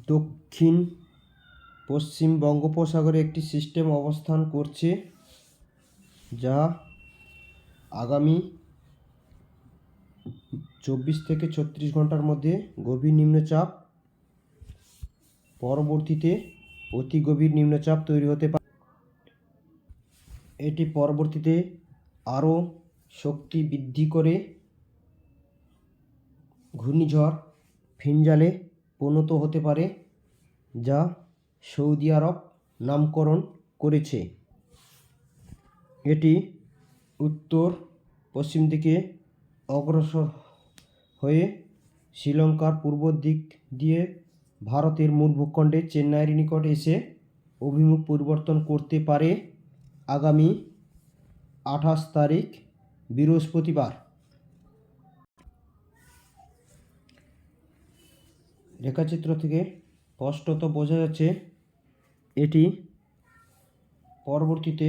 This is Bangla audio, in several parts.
দক্ষিণ পশ্চিম বঙ্গোপসাগরে একটি সিস্টেম অবস্থান করছে, যা আগামী 24 থেকে 36 ঘন্টার মধ্যে গভীর নিম্নচাপ, পরবর্তীতে অতি গভীর নিম্নচাপ তৈরি হতে পারে। এটি পরবর্তীতে আরও শক্তি বৃদ্ধি করে ঘূর্ণিঝড় ফিনজালে পরিণত হতে পারে, যা সৌদি আরব নামকরণ করেছে। এটি উত্তর পশ্চিম দিকে অগ্রসর হয়ে শ্রীলঙ্কার পূর্ব দিক দিয়ে ভারতের মূল ভূখণ্ডে চেন্নাইয়ের নিকট এসে অভিমুখ পরিবর্তন করতে পারে আগামী 28 তারিখ বৃহস্পতিবার। রেখাচিত্র থেকে স্পষ্টত বোঝা যাচ্ছে এটি পরবর্তীতে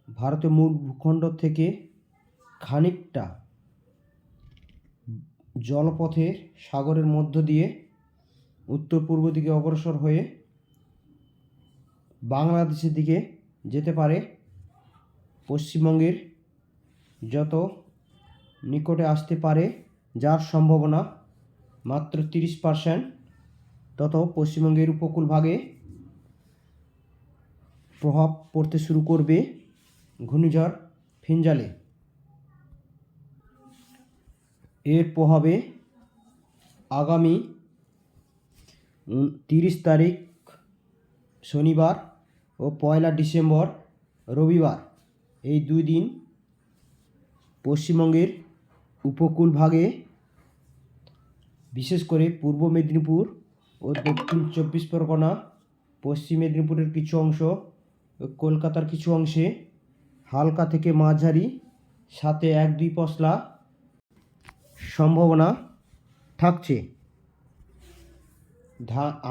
ভারতের মূল ভূখণ্ড থেকে খানিকটা জলপথে সাগরের মধ্য দিয়ে উত্তর পূর্ব দিকে অগ্রসর হয়ে বাংলাদেশের দিকে যেতে পারে। পশ্চিমবঙ্গের যত নিকটে আসতে পারে, যার সম্ভাবনা মাত্র 30%, তত পশ্চিমবঙ্গের উপকূল ভাগে প্রভাব পড়তে শুরু করবে ঘূর্ণিঝড় ফিনজালে। এর প্রভাবে আগামী 30 তারিখ শনিবার ও 1 ডিসেম্বর রবিবার, এই 2 দিন পশ্চিমবঙ্গের উপকূল ভাগে, বিশেষ করে পূর্ব মেদিনীপুর ও দক্ষিণ 24 পরগনা, পশ্চিম মেদিনীপুরের কিছু অংশ, কলকাতার কিছু অংশে হালকা থেকে মাঝারি সাথে 1-2 পশলা সম্ভাবনা থাকছে।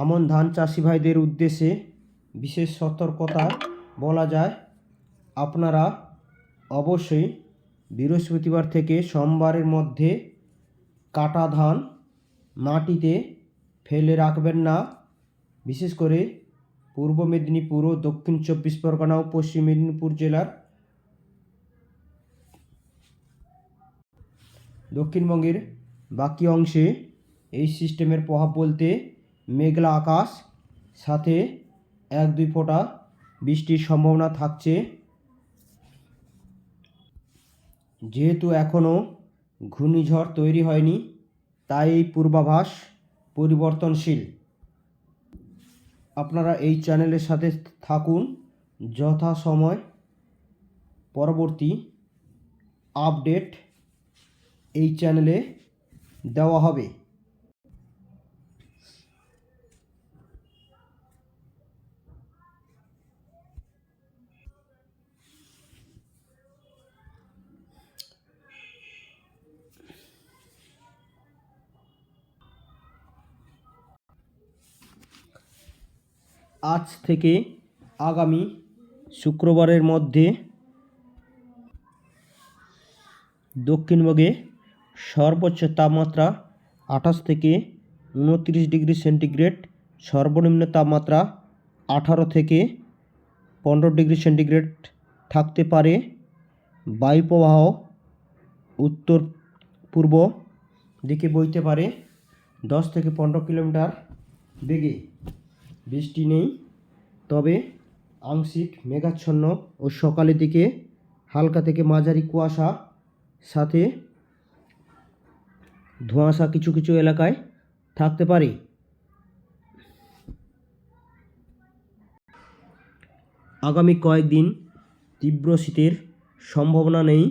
আমন ধান চাষি ভাইদের উদ্দেশ্যে বিশেষ সতর্কতা বলা যায়, আপনারা অবশ্যই বৃহস্পতিবার থেকে সোমবারের মধ্যে কাটা ধান মাটিতে ফেলে রাখবেন না। বিশেষ করে পূর্ব মেদিনীপুর ও দক্ষিণ 24 পরগনা ও পশ্চিম মেদিনীপুর জেলার দক্ষিণবঙ্গের বাকি অংশে এই সিস্টেমের প্রভাব বলতে মেঘলা আকাশ সাথে 1-2 ফোঁটা বৃষ্টির সম্ভাবনা থাকছে। যেহেতু এখনও ঘূর্ণিঝড় তৈরি হয়নি, তাই এই পূর্বাভাস পরিবর্তনশীল। আপনারা এই চ্যানেলের সাথে থাকুন, যথাসময় পরবর্তী আপডেট এই চ্যানেলে দেওয়া হবে। আজ থেকে আগামী শুক্রবারের মধ্যে দক্ষিণবঙ্গে সর্বোচ্চ তাপমাত্রা 28 থেকে 29 ডিগ্রি সেন্টিগ্রেড, সর্বনিম্ন তাপমাত্রা 18 থেকে 15 ডিগ্রি সেন্টিগ্রেড থাকতে পারে। বায়ুপ্রবাহ উত্তর পূর্ব দিকে বইতে পারে 10 থেকে 15 কিলোমিটার বেগে। বৃষ্টি নেই, তবে আংশিক মেঘাচ্ছন্ন ও সকালের দিকে হালকা থেকে মাঝারি কুয়াশা সাথে ধোঁয়াশা কিছু কিছু এলাকায় থাকতে পারে। আগামী কয়েকদিন তীব্র শীতের সম্ভাবনা নেই।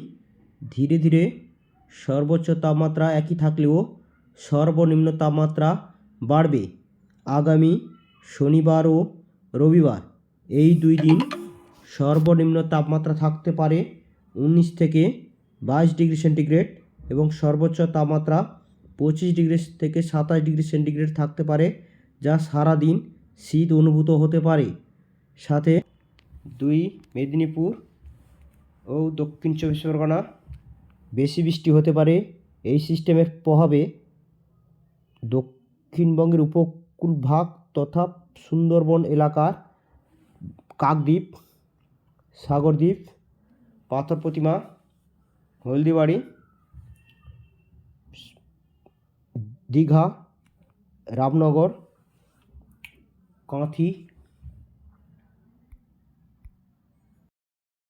ধীরে ধীরে সর্বোচ্চ তাপমাত্রা একই থাকলেও সর্বনিম্ন তাপমাত্রা বাড়বে। আগামী শনিবার ও রবিবার, এই 2 দিন সর্বনিম্ন তাপমাত্রা থাকতে পারে 19 থেকে 22 ডিগ্রি সেন্টিগ্রেড এবং সর্বোচ্চ তাপমাত্রা 25 ডিগ্রি থেকে 27 ডিগ্রি সেন্টিগ্রেড থাকতে পারে, যা সারাদিন শীত অনুভূত হতে পারে। সাথে 2 মেদিনীপুর ও দক্ষিণ 24 পরগনা বেশি বৃষ্টি হতে পারে। এই সিস্টেমের প্রভাবে দক্ষিণবঙ্গের উপকূলভাগ তথা সুন্দরবন এলাকার কাকদ্বীপ, সাগরদ্বীপ, পাথর প্রতিমা, হলদিবাড়ি, দীঘা, রামনগর, কাঁথি,